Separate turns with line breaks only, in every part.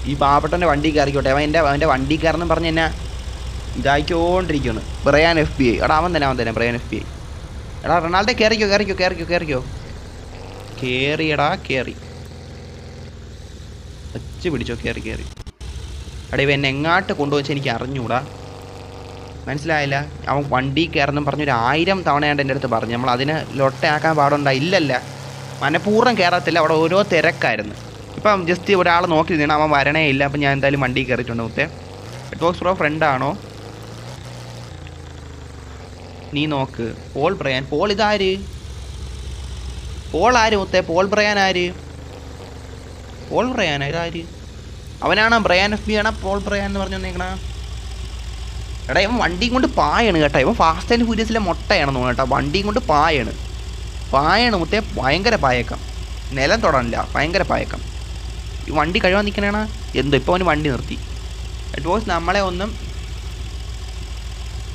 ഈ പാവപ്പെട്ടവൻ്റെ വണ്ടി കയറിക്കോട്ടെ. അവൻ്റെ വണ്ടി കയറെന്ന് പറഞ്ഞ് എന്നെ ഇതായിക്കൊണ്ടിരിക്കുകയാണ്. Brian FBI. എടാ അവൻ തന്നെ ബ്രയാൻ FBI. എടാ റൊണാൾഡോ കയറിക്കോ. കയറിയടാ കയറി വെച്ച് പിടിച്ചോ. കയറി എടാ ഇവ എന്നെ എങ്ങാട്ട് കൊണ്ടുവച്ചാൽ എനിക്ക് അറിഞ്ഞൂടാ, മനസ്സിലായില്ല. അവൻ വണ്ടി കയറെന്നും പറഞ്ഞൊരു 1000 തവണയാണ്ട് എൻ്റെ അടുത്ത് പറഞ്ഞു. നമ്മൾ അതിന് ലൊട്ടയാക്കാൻ പാടുണ്ടോ? ഇല്ലല്ല, മനഃപൂർവ്വം കയറത്തില്ല. അവിടെ ഓരോ തിരക്കായിരുന്നു. ഇപ്പം ജസ്റ്റ് ഒരാൾ നോക്കി നിന്നാണ്, അവൻ വരണേ ഇല്ല. അപ്പം ഞാൻ എന്തായാലും വണ്ടി കയറിയിട്ടുണ്ട് മുത്തേ. റെഡ്ബോക്സ് ബ്രോ ഫ്രണ്ടാണോ? നീ നോക്ക്. Paul Brian. പോൾ ഇതാര്? പോൾ ആര് മുത്തേ? പോൾ ബ്രയാൻ ആര്? പോൾ ബ്രയാനാ ഇതാര്? അവനാണോ ബ്രയാൻ FB ആണോ പോൾ ബ്രയാൻ എന്ന് പറഞ്ഞു വന്നേക്കണ? എടാ ഇവൻ വണ്ടിയും കൊണ്ട് പായാണ് കേട്ടോ. ഇവൻ ഫാസ്റ്റ് ആൻഡ് ഫ്യൂരിയസിലെ മുട്ടയാണെന്ന് തോന്നുന്നു കേട്ടോ. വണ്ടിയും കൊണ്ട് പായാണ് മുത്തേ. ഭയങ്കര പായക്കം. നിലം തൊടാനില്ല, ഭയങ്കര പായക്കം. ഈ വണ്ടി കഴിവാൻ നിൽക്കണേണ എന്തോ. ഇപ്പോൾ അവന് വണ്ടി നിർത്തി. റെഡ് ബോക്സ് നമ്മളെ ഒന്നും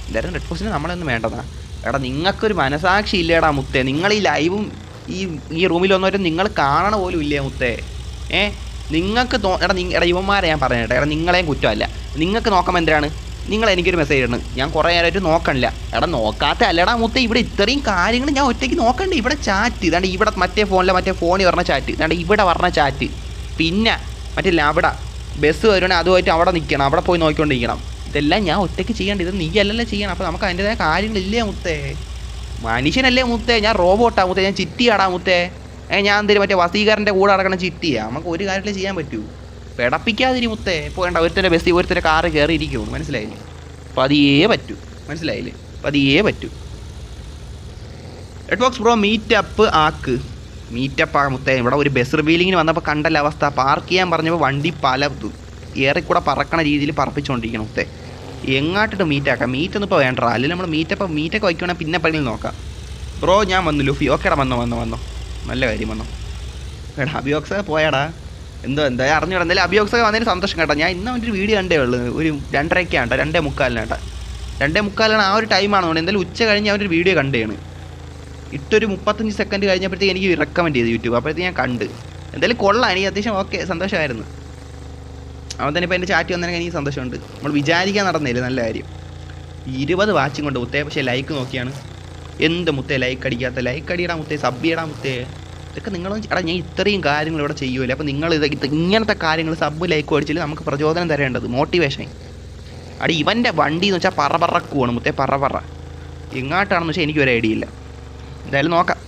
എന്തായാലും റെഡ് ബോക്സിന് നമ്മളെ ഒന്നും വേണ്ടതാ. എടാ നിങ്ങൾക്കൊരു മനസാക്ഷി ഇല്ലേടാ മുത്തേ. നിങ്ങൾ ഈ ലൈവും ഈ റൂമിൽ വന്നവരും നിങ്ങൾ കാണണ പോലും ഇല്ലേ മുത്തേ? നിങ്ങൾക്ക് എടാ ഇവന്മാരെ ഞാൻ പറഞ്ഞേട്ടെ. എടാ നിങ്ങളെയും കുറ്റമല്ല. നിങ്ങൾക്ക് നോക്കുമ്പോൾ എന്തിനാണ് നിങ്ങൾ എനിക്കൊരു മെസ്സേജ് ഇടണം? ഞാൻ കുറേ നേരമായിട്ട് നോക്കണില്ല. എടാ നോക്കാത്ത അല്ലടാ മുത്തേ. ഇവിടെ ഇത്രയും കാര്യങ്ങൾ ഞാൻ ഒറ്റയ്ക്ക് നോക്കണ്ടേ? ഇവിടെ ചാറ്റ് ഇതാണ്ട്, ഇവിടെ മറ്റേ ഫോണിൽ പറഞ്ഞ ചാറ്റ് ഇതാണ്ട്, ഇവിടെ പറഞ്ഞ ചാറ്റ്, പിന്നെ മറ്റേ അവിടെ ബസ് വരുവാണെങ്കിൽ അതുമായിട്ട് അവിടെ നിൽക്കണം, അവിടെ പോയി നോക്കിക്കൊണ്ടിരിക്കണം. ഇതെല്ലാം ഞാൻ ഒറ്റയ്ക്ക് ചെയ്യേണ്ട. ഇത് നീ അല്ലല്ലോ ചെയ്യണം. അപ്പോൾ നമുക്ക് അതിൻ്റെതായ കാര്യങ്ങളില്ലേ മുത്തേ? മനുഷ്യനല്ലേ മുത്തേ? ഞാൻ റോബോട്ടാ മുത്തേ? ഞാൻ ചിറ്റിയാടാ മുത്തേ? ഞാൻ എന്തെങ്കിലും മറ്റേ വസീകരൻ്റെ കൂടെ നടക്കണം ചിറ്റിയാ? നമുക്ക് ഒരു കാര്യത്തിലേ ചെയ്യാൻ പറ്റൂ. പിടപ്പിക്കാതിരി മുത്തേ. ഇപ്പോൾ വേണ്ട ഒരുത്തൻ്റെ ബസ് ഒരുത്തൻ്റെ കാറ് കയറിയിരിക്കും, മനസ്സിലായില്ലേ? പതിയേ പറ്റൂ, മനസ്സിലായില്ലേ? പതിയേ പറ്റൂ. റെഡ് ബോക്സ് ബ്രോ മീറ്റപ്പ് ആ മുത്തേ. ഇവിടെ ഒരു ബസ് റിവീലിങ്ങിന് വന്നപ്പോൾ കണ്ടല്ല അവസ്ഥ. പാർക്ക് ചെയ്യാൻ പറഞ്ഞപ്പോൾ വണ്ടി പല ഏറെക്കൂടെ പറക്കണ രീതിയിൽ പറപ്പിച്ചുകൊണ്ടിരിക്കണം മുത്തേ. എങ്ങാട്ടിട്ട് മീറ്റാക്കാം? മീറ്റൊന്നും ഇപ്പോൾ വേണ്ട. അല്ലെങ്കിൽ നമ്മൾ മീറ്റൊക്കെ വയ്ക്കുകയാണെങ്കിൽ പിന്നെ പണിയിൽ നോക്കാം. ബ്രോ ഞാൻ വന്നു ലുഫി. ഓക്കേടാ വന്നോ. നല്ല കാര്യം വന്നോ. എടാ അഭിയോക്സ പോയാടാ. എന്താ അറിഞ്ഞൂടാ. എന്തായാലും അഭിയോക്സൊക്കെ വന്നതിന് സന്തോഷം കേട്ടോ. ഞാൻ ഇന്ന് അവൻ്റെ ഒരു വീഡിയോ കണ്ടേ ഉള്ളൂ. ഒരു 2:30 2:45 കേട്ടോ. 2:45 ആ ഒരു ടൈമാണ്. എന്തായാലും ഉച്ച കഴിഞ്ഞ് അവൻ്റെ ഒരു വീഡിയോ കണ്ടേണ്. ഇട്ടൊരു 35 സെക്കൻഡ് കഴിഞ്ഞപ്പോഴത്തേക്ക് എനിക്ക് റെക്കമെൻഡ് ചെയ്തു യൂട്യൂബ്. അപ്പോഴത്തേക്ക് ഞാൻ കണ്ട്. എന്തായാലും കൊള്ളാം. എനിക്ക് അത്യാവശ്യം ഓക്കെ സന്തോഷമായിരുന്നു. അവൻ തന്നെ ഇപ്പോൾ എൻ്റെ ചാറ്റ് വന്നതിനൊക്കെ എനിക്ക് സന്തോഷമുണ്ട്. നമ്മൾ വിചാരിക്കാൻ നടന്നില്ല. നല്ല കാര്യം. 20 വാച്ചിങ് കൊണ്ട് മുത്തേ. പക്ഷേ ലൈക്ക് നോക്കിയാണ് എന്ത് മുത്തേ ലൈക്ക് അടിക്കാത്ത? ലൈക്ക് അടിയിടാ മുത്തേ, സബ് ചെയ്യടാ മുത്തേ. ഇതൊക്കെ നിങ്ങളും എടാ ഞാൻ ഇത്രയും കാര്യങ്ങൾ ഇവിടെ ചെയ്യുമല്ലോ. അപ്പോൾ നിങ്ങൾ ഇങ്ങനത്തെ കാര്യങ്ങൾ സബ് ലൈക്ക് അടിച്ചില്ല നമുക്ക് പ്രചോദനം തരേണ്ടത്, മോട്ടിവേഷൻ. അടി ഇവൻ്റെ വണ്ടി എന്ന് വെച്ചാൽ പറക്കുവാണ് മുത്തേ. എങ്ങാട്ടാണെന്ന് വെച്ചാൽ എനിക്കൊരു ഐഡിയ ഇല്ല. എന്തായാലും നോക്കാം.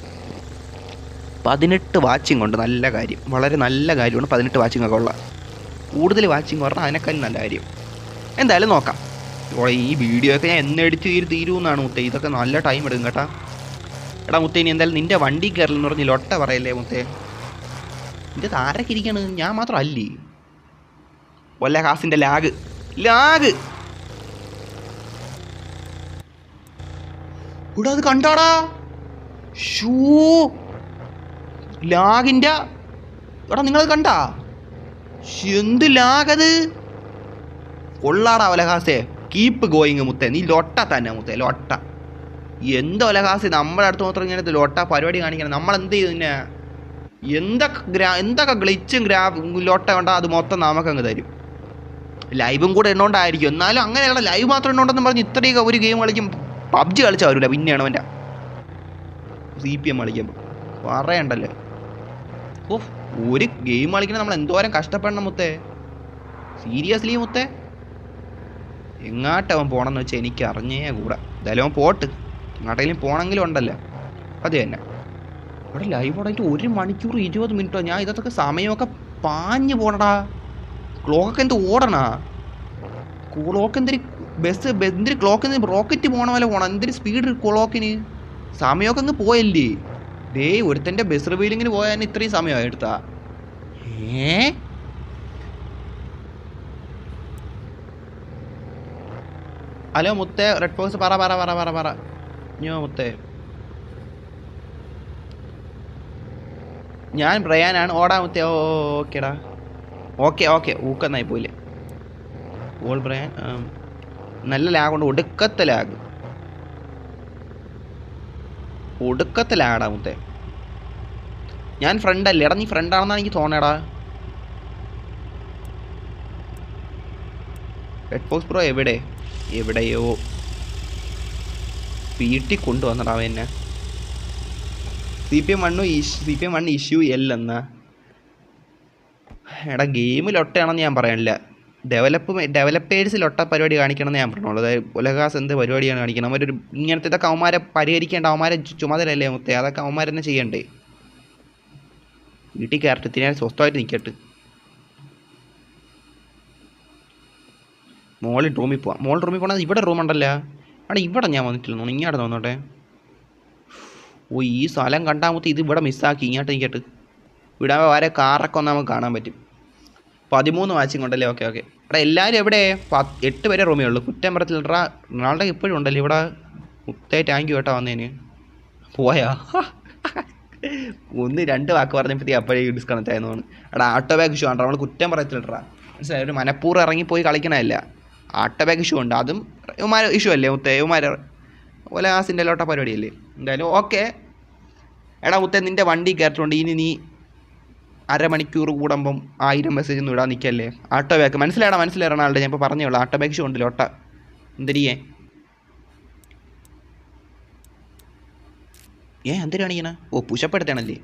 18 വാച്ചിങ് ഉണ്ട്. നല്ല കാര്യം, വളരെ നല്ല കാര്യമാണ്. 18 വാച്ചിങ് ഒക്കെ ഉള്ള. കൂടുതൽ വാച്ചിങ് പറഞ്ഞാൽ അതിനേക്കാളും നല്ല കാര്യം. എന്തായാലും നോക്കാം. ഈ വീഡിയോ ഒക്കെ ഞാൻ എന്ന് എഡിറ്റ് തീരുമെന്നാണ് മുത്തേ. ഇതൊക്കെ നല്ല ടൈം എടുക്കും കേട്ടാ. എടാ മുത്തേ ഇനി എന്തായാലും നിൻ്റെ വണ്ടി കയറലെന്ന് പറഞ്ഞ് ലൊട്ട പറയല്ലേ മുത്തേ? നിൻ്റെ താരൊക്കെ ഇരിക്കണ്, ഞാൻ മാത്രം അല്ലേ? വല്ല കാസിൻ്റെ ലാഗ് ഇവിടെ അത് കണ്ടാടാ. ഷൂ ലാഗിൻ്റെ എടാ നിങ്ങളത് കണ്ടാ? എന്ത് ലാഗത്? കൊള്ളാടാ ഒലഹാസേ. കീപ്പ് ഗോയിങ് മുത്തേ. നീ ലൊട്ട തന്നെ മുത്തേ, ലൊട്ട. എന്താ ഒലഹാസേ നമ്മുടെ അടുത്ത് മാത്രം ഇങ്ങനെ ലൊട്ട പരിപാടി കാണിക്കണം. നമ്മളെന്ത് ചെയ്തു പിന്നെ? എന്തൊക്കെ ഗ്ലിച്ചും ലൊട്ട ഉണ്ടോ അത് മൊത്തം നമുക്കങ്ങ് തരും. ലൈവും കൂടെ ഇടണോണ്ടായിരിക്കും. എന്നാലും അങ്ങനെയുള്ള ലൈവ് മാത്രം ഇടണോണ്ടെന്ന് പറഞ്ഞ് ഇത്രയൊക്കെ ഒരു ഗെയിം കളിക്കും. PUBG കളിച്ചാൽ വരില്ല. പിന്നെയാണ് അവൻ്റെ CPM കളിക്കുമ്പോൾ പറയണ്ടല്ലേ. ഒരു ഗെയിം കളിക്കണം നമ്മൾ എന്തോരം കഷ്ടപ്പെടണം മുത്തേ. സീരിയസ്ലി മുത്തേ. എങ്ങാട്ടവൻ പോകണമെന്ന് വെച്ചാൽ എനിക്ക് അറിഞ്ഞേ കൂടാ. എന്തായാലും അവൻ പോട്ട്. എങ്ങാട്ടെങ്കിലും പോകണമെങ്കിലും ഉണ്ടല്ലോ. അത് തന്നെ. ഇവിടെ ലൈവ് ഓടായിട്ട് 1 മണിക്കൂർ 20 മിനിറ്റോ. ഞാൻ ഇതൊക്കെ സമയമൊക്കെ പാഞ്ഞ് പോണടാ. ക്ലോക്കൊക്കെ എന്ത് ഓടണാ? ക്ലോക്ക് എന്തൊരു ബസ് എന്തൊരു ക്ലോക്ക് റോക്കറ്റ് പോകണ പോലെ പോകണം. എന്തൊരു സ്പീഡ് ക്ലോക്കിന്. സമയമൊക്കെ അങ്ങ് പോയല്ലേ. ഒരുത്തൻ്റെ ബസ് റിവീലിങ്ങിന് പോയാൽ ഇത്രയും സമയമായി എടുത്താ? ഹലോ മുത്തേ. റെഡ് ബോക്സ് പറ ഞോ മുത്തേ. ഞാൻ ബ്രയാനാണ്. ഓടാ മുത്തേ. ഓക്കേടാ. ഓക്കെ ഊക്കെന്നായി പോയില്ലേ. All Brian. നല്ല ലാഗുണ്ട്. ഒടുക്കത്തെ ലാഗാടാ മുത്തേ. ഞാൻ ഫ്രണ്ടല്ലേ? എടാ നീ ഫ്രണ്ടാണെന്നാണ് എനിക്ക് തോന്നേടാ. റെഡ് ബോക്സ് ബ്രോ എവിടെയോ വീട്ടിൽ കൊണ്ടുവന്നടാവ എന്നെ. CPM1 ഇഷ്യൂ എന്നാ എടാ ഗെയിമിലൊട്ടയാണെന്ന് ഞാൻ പറയാനില്ല. ഡെവലപ്പേഴ്സിൽ ഒട്ട പരിപാടി കാണിക്കണമെന്ന് ഞാൻ പറഞ്ഞോളൂ. അതായത് ഉലകാസ് എന്ത് പരിപാടിയാണ് കാണിക്കണം. അവരൊരു ഇങ്ങനത്തെ ഇതൊക്കെ അവന്മാരെ പരിഹരിക്കേണ്ട അവന്മാരെ ചുമതലയല്ലേ മുത്തേ. അതൊക്കെ അവന്മാർ തന്നെ ചെയ്യണ്ടേ. വീട്ടിൽ കയറട്ട് ഇത്തിരി സ്വസ്ഥമായിട്ട് നിൽക്കട്ട്. മോളിൽ റൂമിൽ പോകണം. ഇവിടെ റൂമുണ്ടല്ലോ. അവിടെ ഇവിടെ ഞാൻ വന്നിട്ടില്ല. ഇങ്ങോട്ട് തോന്നോട്ടെ. ഓ ഈ സ്ഥലം കണ്ടാമത്തെ ഇത് ഇവിടെ മിസ്സാക്കി. ഇങ്ങോട്ട് നിൽക്കട്ട്. ഇവിടെ വരെ കാറൊക്കെ ഒന്ന് നമുക്ക് കാണാൻ പറ്റും. 13 വാച്ചിങ് ഉണ്ടല്ലേ. ഓക്കെ എടാ എല്ലാവരും എവിടെ? 8 പേരെ റൂമേ ഉള്ളൂ. കുറ്റം പറയത്തില്ലടാ. റൊണാൾഡോ ഇപ്പോഴും ഉണ്ടല്ലോ ഇവിടെ. മുത്തേ താങ്ക് യു കേട്ടോ വന്നതിന്. പോയാ 1-2 വാക്ക് പറഞ്ഞപ്പോഴത്തേ അപ്പോഴേ ഡിസ്കണക്റ്റ് ആയെന്ന് തോന്നുന്നു. എടാ ആട്ടോ ബാഗ് ഇഷ്യൂ ആണ്. നമ്മൾ കുറ്റം പറയത്തില്ലടാ. മനസ്സിലായി. ഒരു മനഃപൂർവ്വം ഇറങ്ങിപ്പോയി കളിക്കണമല്ല. ആട്ടോ ബാഗ് ഇഷ്യൂ ഉണ്ട്. അതും ഇവന്മാർ ഇഷ്യൂ അല്ലേ മുത്തേ. ഇവന്മാർ ഒലാസിൻ്റെ ലോട്ട പരിപാടിയല്ലേ. എന്തായാലും ഓക്കെ. എടാ മുത്തേ നിൻ്റെ വണ്ടി കയറിട്ടുണ്ട്. ഇനി നീ അരമണിക്കൂർ കൂടുമ്പം 1000 മെസ്സേജ് ഒന്നും ഇടാൻ നിൽക്കല്ലേ. ആട്ടോ ബാക്ക് മനസ്സിലായി റൊണാൾഡോ. ഞാൻ ഇപ്പോൾ പറഞ്ഞോളൂ. ആട്ടോ ബാഗ് ഷോ ഉണ്ടല്ലോ ഒട്ട എന്തരിയേ. എന്തിനു കാണിക്കണ? ഓ പുഷപ്പെടുത്താണല്ലേ.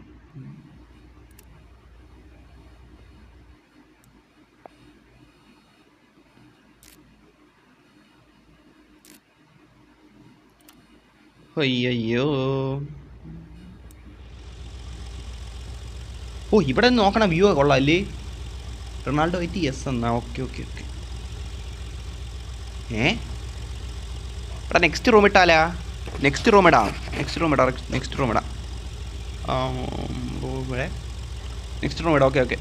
അയ്യോ ഓ ഇവിടെ നിന്ന് നോക്കണം. വ്യൂ കൊള്ളാം അല്ലേ. റൊണാൾഡോ വെയിറ്റ് യെസ് എന്നാ. ഓക്കെ എടാ നെക്സ്റ്റ് റൂം ഇട്ടാലാ. നെക്സ്റ്റ് റൂം ഇടാം. നെക്സ്റ്റ് റൂം ഇടാം. ഇവിടെ നെക്സ്റ്റ് റൂം ഇടാം. ഓക്കെ